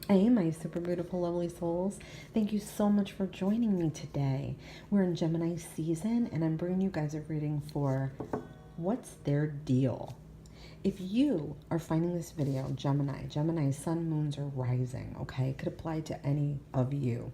Hey, my super beautiful, lovely souls. Thank you so much for joining me today. We're in Gemini season, and I'm bringing you guys a reading for what's their deal. If you are finding this video, Gemini, sun, moons, or rising, okay? It could apply to any of you.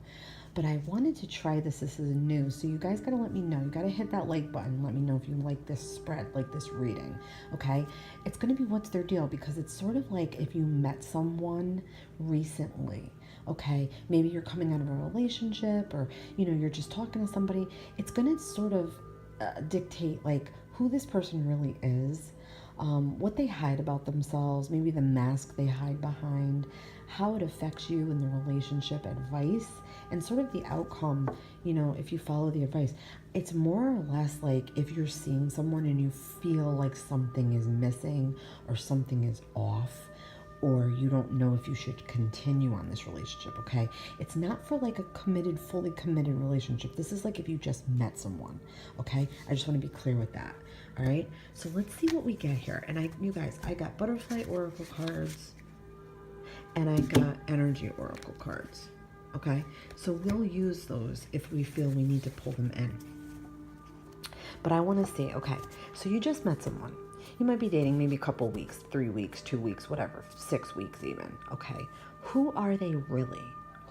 But I wanted to try this. This is new. So you guys got to let me know. You got to hit that like button. Let me know if you like this spread, like this reading, okay? It's going to be what's their deal, because it's sort of like if you met someone recently, okay? Maybe you're coming out of a relationship, or, you're just talking to somebody. It's going to sort of dictate like who this person really is, what they hide about themselves, maybe the mask they hide behind, how it affects you in the relationship, advice, and sort of the outcome, if you follow the advice. It's more or less like if you're seeing someone and you feel like something is missing or something is off, or you don't know if you should continue on this relationship, okay? It's not for like a committed, fully committed relationship. This is like if you just met someone, okay? I just want to be clear with that, all right? So let's see what we get here. And you guys, I got butterfly oracle cards and I got energy oracle cards, okay? So we'll use those if we feel we need to pull them in. But I want to see, okay, so you just met someone. You might be dating maybe a couple weeks, 3 weeks, 2 weeks, whatever, 6 weeks even, okay? Who are they really?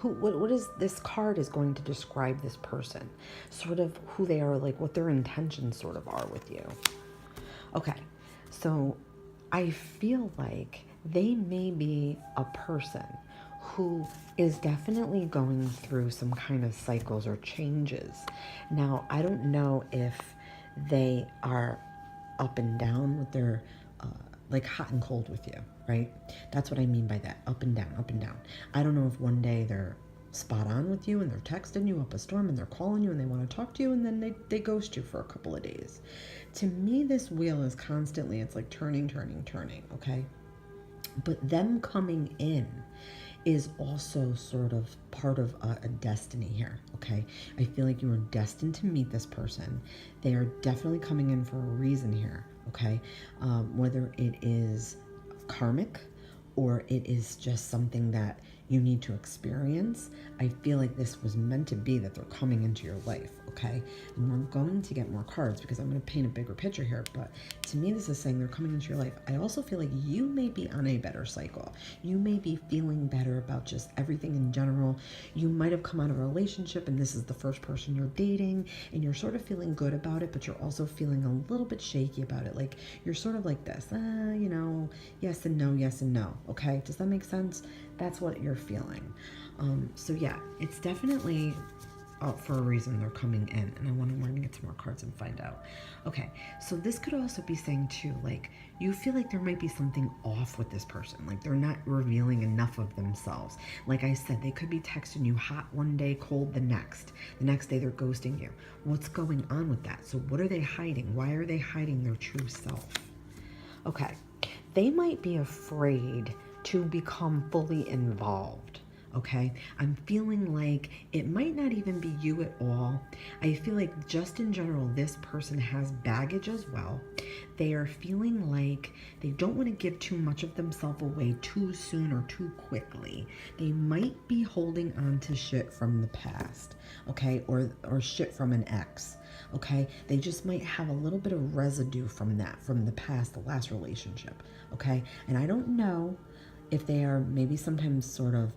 What is this card is going to describe this person? Sort of who they are, like what their intentions sort of are with you. Okay, so I feel like they may be a person who is definitely going through some kind of cycles or changes. Now, I don't know if they are up and down with their, like hot and cold with you, right? That's what I mean by that, up and down, up and down. I don't know if one day they're spot on with you and they're texting you up a storm and they're calling you and they want to talk to you and then they ghost you for a couple of days. To me, this wheel is constantly, it's like turning, okay? But them coming in is also sort of part of a destiny here, okay? I feel like you are destined to meet this person. They are definitely coming in for a reason here, okay? Whether it is karmic or it is just something that you need to experience, I feel like this was meant to be, that they're coming into your life, okay? And we're going to get more cards because I'm going to paint a bigger picture here, but to me this is saying they're coming into your life. I also feel like you may be on a better cycle. You may be feeling better about just everything in general. You might have come out of a relationship and this is the first person you're dating and you're sort of feeling good about it, but you're also feeling a little bit shaky about it. Like you're sort of like this, yes and no, yes and no, okay? Does that make sense? That's what you're feeling. So yeah, it's definitely for a reason they're coming in, and we're going to get some more cards and find out. Okay, so this could also be saying too, like you feel like there might be something off with this person, like they're not revealing enough of themselves. Like I said, they could be texting you hot one day, cold the next day they're ghosting you. What's going on with that? So what are they hiding? Why are they hiding their true self? Okay, they might be afraid to become fully involved, okay? I'm feeling like it might not even be you at all. I feel like just in general, this person has baggage as well. They are feeling like they don't want to give too much of themselves away too soon or too quickly. They might be holding on to shit from the past, okay? Or shit from an ex. Okay, they just might have a little bit of residue from that, from the past, the last relationship, okay? And I don't know if they are maybe sometimes sort of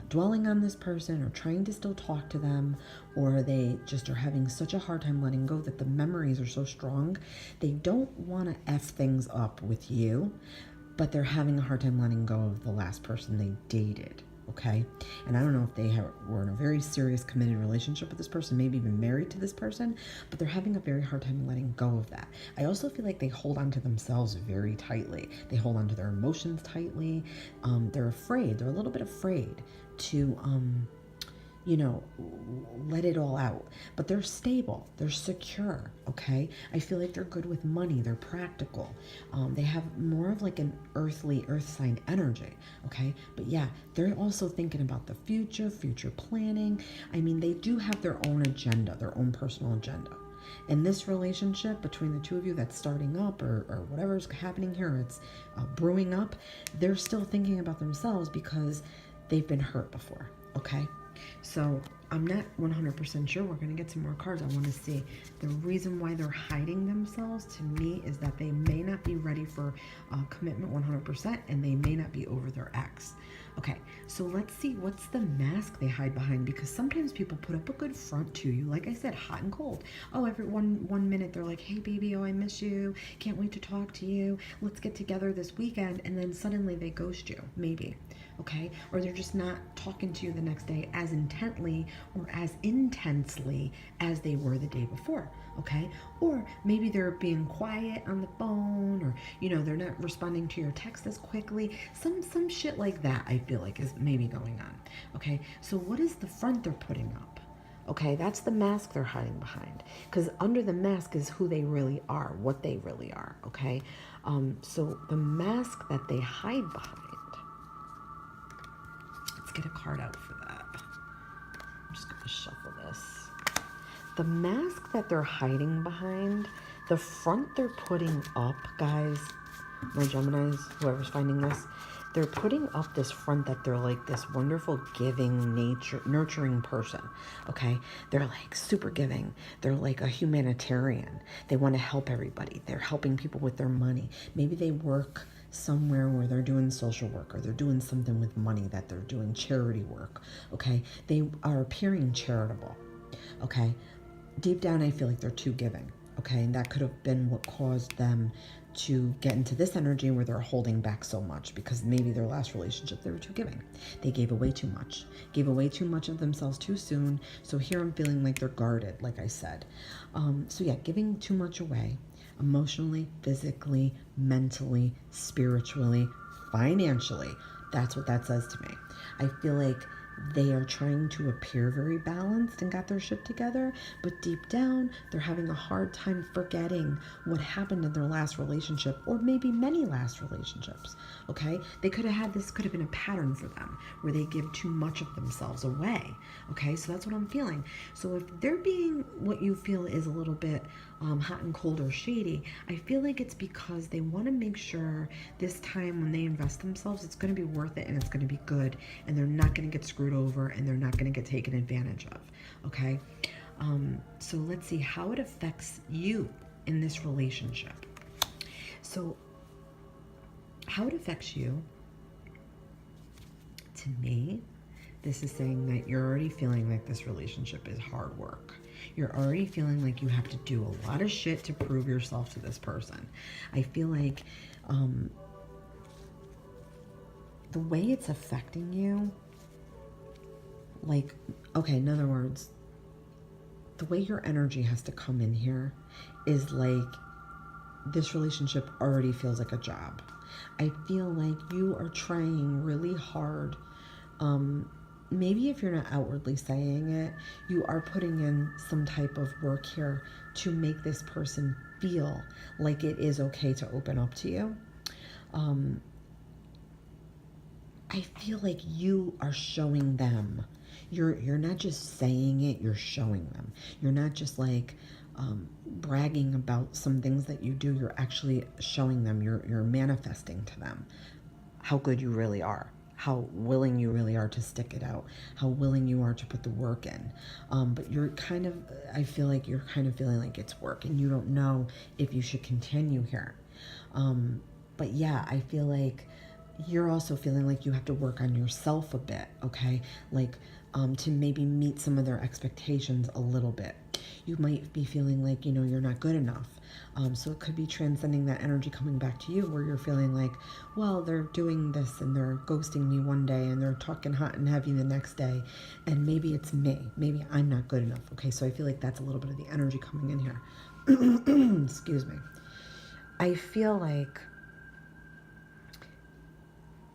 dwelling on this person or trying to still talk to them, or they just are having such a hard time letting go that the memories are so strong. They don't want to F things up with you, but they're having a hard time letting go of the last person they dated. Okay, and I don't know if they were in a very serious committed relationship with this person, maybe even married to this person, but they're having a very hard time letting go of that. I also feel like they hold on to themselves very tightly. They hold on to their emotions tightly. They're afraid. They're a little bit afraid to let it all out. But they're stable, they're secure, okay? I feel like they're good with money, they're practical. They have more of like an earth sign energy, okay? But yeah, they're also thinking about the future planning. I mean, they do have their own agenda, their own personal agenda. In this relationship between the two of you that's starting up, or whatever's happening here, it's brewing up, they're still thinking about themselves because they've been hurt before, okay? So I'm not 100% sure. We're going to get some more cards. I want to see the reason why they're hiding themselves. To me is that they may not be ready for commitment 100%, and they may not be over their ex. Okay, so let's see what's the mask they hide behind, because sometimes people put up a good front to you. Like I said, hot and cold. Oh, every one minute they're like, hey baby, oh I miss you, can't wait to talk to you, let's get together this weekend, and then suddenly they ghost you, maybe. Okay, or they're just not talking to you the next day as intently or as intensely as they were the day before. Okay, or maybe they're being quiet on the phone, or they're not responding to your text as quickly. Some shit like that I feel like is maybe going on. Okay, so what is the front they're putting up? Okay, that's the mask they're hiding behind, because under the mask is who they really are, what they really are. Okay, so the mask that they hide behind, let's get a card out for that. I'm just going to shuffle this. The mask that they're hiding behind, the front they're putting up, guys, my Geminis, whoever's finding this, they're putting up this front that they're like this wonderful, giving, nurturing person, okay? They're like super giving. They're like a humanitarian. They want to help everybody. They're helping people with their money. Maybe they work somewhere where they're doing social work, or they're doing something with money, that they're doing charity work, okay? They are appearing charitable, okay? Deep down, I feel like they're too giving, okay? And that could have been what caused them to get into this energy where they're holding back so much, because maybe their last relationship, they were too giving. They gave away too much of themselves too soon. So here I'm feeling like they're guarded, like I said. So yeah, giving too much away, emotionally, physically, mentally, spiritually, financially. That's what that says to me. I feel like they are trying to appear very balanced and got their shit together, but deep down, they're having a hard time forgetting what happened in their last relationship, or maybe many last relationships, okay? This could have been a pattern for them, where they give too much of themselves away, okay? So that's what I'm feeling. So if they're being what you feel is a little bit hot and cold or shady, I feel like it's because they want to make sure this time when they invest themselves, it's going to be worth it, and it's going to be good, and they're not going to get screwed over, and they're not going to get taken advantage of, okay? So let's see how it affects you in this relationship. So how it affects you, to me, this is saying that you're already feeling like this relationship is hard work. You're already feeling like you have to do a lot of shit to prove yourself to this person. I feel like the way it's affecting you, like, okay, in other words, the way your energy has to come in here is like this relationship already feels like a job. I feel like you are trying really hard. Maybe if you're not outwardly saying it, you are putting in some type of work here to make this person feel like it is okay to open up to you. I feel like you are showing them. You're not just saying it, you're showing them. You're not just like bragging about some things that you do. You're actually showing them. You're manifesting to them how good you really are, how willing you really are to stick it out, how willing you are to put the work in. But I feel like you're kind of feeling like it's work, and you don't know if you should continue here. But yeah, I feel like you're also feeling like you have to work on yourself a bit, okay? Like to maybe meet some of their expectations a little bit. You might be feeling like, you're not good enough. So it could be transcending that energy coming back to you, where you're feeling like, well, they're doing this and they're ghosting me one day and they're talking hot and heavy the next day. And maybe it's me. Maybe I'm not good enough. Okay, so I feel like that's a little bit of the energy coming in here. Excuse me. I feel like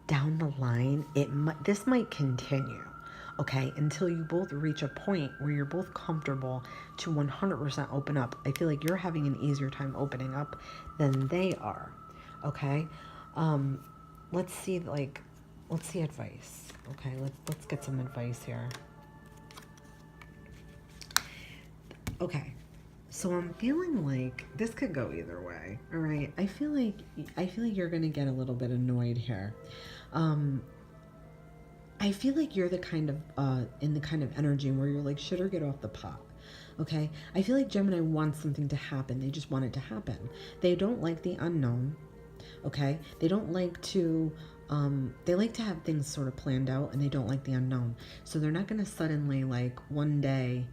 down the line, this might continue, okay, until you both reach a point where you're both comfortable to 100% open up. I feel like you're having an easier time opening up than they are, okay? Let's see advice, okay? Let's get some advice here. Okay. So I'm feeling like this could go either way, all right? I feel like you're going to get a little bit annoyed here. I I feel like you're the kind of, in the kind of energy where you're like, shit or get off the pot. Okay? I feel like Gemini wants something to happen. They just want it to happen. They don't like the unknown. Okay? They don't like to, they like to have things sort of planned out, and they don't like the unknown. So they're not going to suddenly, like, one day,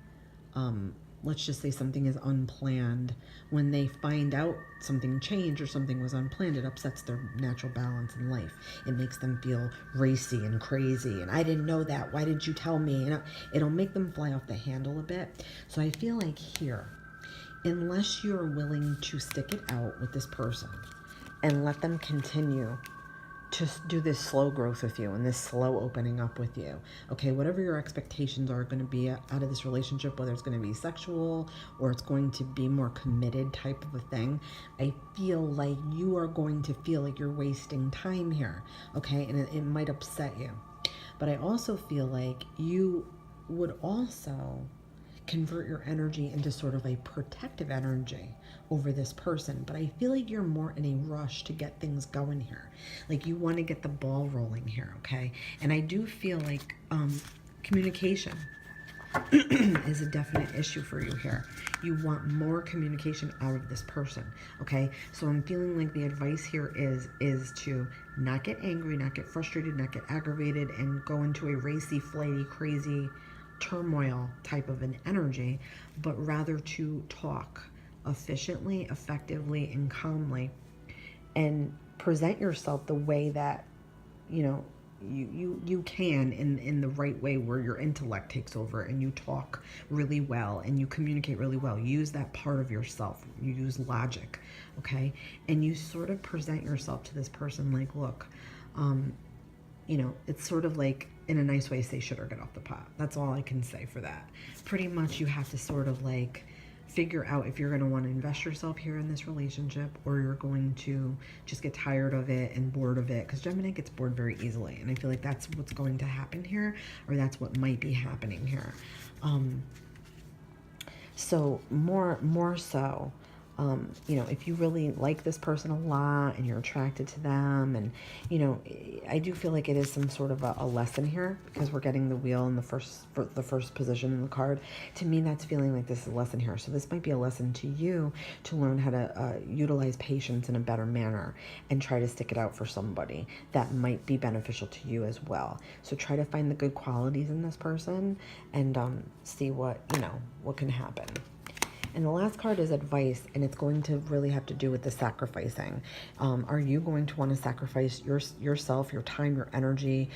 let's just say something is unplanned. When they find out something changed or something was unplanned, it upsets their natural balance in life. It makes them feel racy and crazy. And I didn't know that. Why didn't you tell me? And it'll make them fly off the handle a bit. So I feel like here, unless you're willing to stick it out with this person and let them continue to do this slow growth with you and this slow opening up with you. Okay, whatever your expectations are going to be out of this relationship, whether it's going to be sexual or it's going to be more committed type of a thing, I feel like you are going to feel like you're wasting time here. Okay, and it might upset you. But I also feel like you would also convert your energy into sort of a protective energy over this person. But I feel like you're more in a rush to get things going here. Like you want to get the ball rolling here, okay? And I do feel like communication is a definite issue for you here. You want more communication out of this person, okay? So I'm feeling like the advice here is to not get angry, not get frustrated, not get aggravated, and go into a racy, flighty, crazy turmoil type of an energy, but rather to talk efficiently, effectively, and calmly, and present yourself the way that you can in the right way, where your intellect takes over and you talk really well and you communicate really well. Use that part of yourself. You use logic, okay? And you sort of present yourself to this person like, look, it's sort of like, in a nice way, say shit or get off the pot. That's all I can say for that. Pretty much you have to sort of like figure out if you're going to want to invest yourself here in this relationship, or you're going to just get tired of it and bored of it, because Gemini gets bored very easily. And I feel like that's what's going to happen here, or that's what might be happening here. So more so, if you really like this person a lot and you're attracted to them, and, I do feel like it is some sort of a lesson here, because we're getting the wheel in the first position in the card. To me, that's feeling like this is a lesson here. So this might be a lesson to you to learn how to utilize patience in a better manner and try to stick it out for somebody that might be beneficial to you as well. So try to find the good qualities in this person and see what can happen. And the last card is advice, and it's going to really have to do with the sacrificing. Are you going to want to sacrifice yourself, your time, your energy,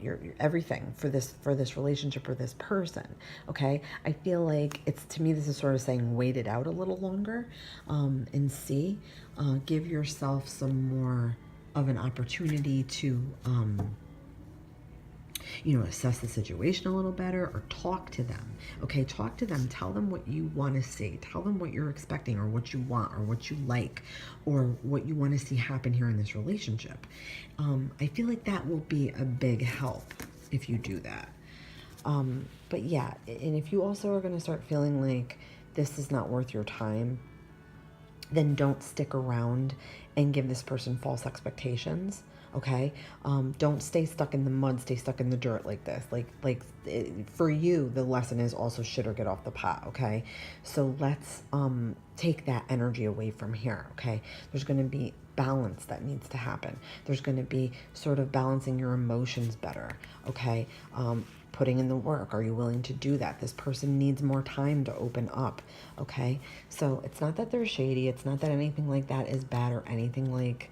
your everything for this relationship or this person? Okay, I feel like to me this is sort of saying wait it out a little longer, and see. Give yourself some more of an opportunity to assess the situation a little better, or talk to them. Okay, talk to them. Tell them what you want to see. Tell them what you're expecting, or what you want, or what you like, or what you want to see happen here in this relationship. I feel like that will be a big help if you do that. But yeah, and if you also are going to start feeling like this is not worth your time, then don't stick around and give this person false expectations. Okay, don't stay stuck in the mud, stay stuck in the dirt like this. For you, the lesson is also shit or get off the pot. Okay, so let's take that energy away from here. Okay, there's going to be balance that needs to happen. There's going to be sort of balancing your emotions better. Okay, putting in the work. Are you willing to do that? This person needs more time to open up. Okay, so it's not that they're shady. It's not that anything like that is bad or anything like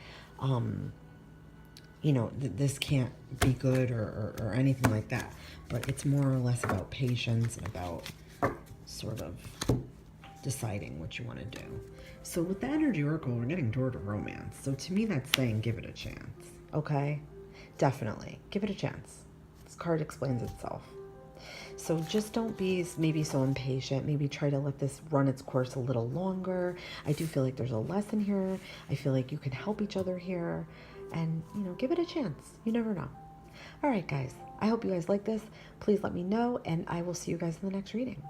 this can't be good or anything like that. But it's more or less about patience and about sort of deciding what you want to do. So with the energy oracle, we're getting toward a romance. So to me, that's saying give it a chance. Okay? Definitely. Give it a chance. This card explains itself. So just don't be maybe so impatient. Maybe try to let this run its course a little longer. I do feel like there's a lesson here. I feel like you can help each other here. And, give it a chance. You never know. All right, guys. I hope you guys like this. Please let me know, and I will see you guys in the next reading.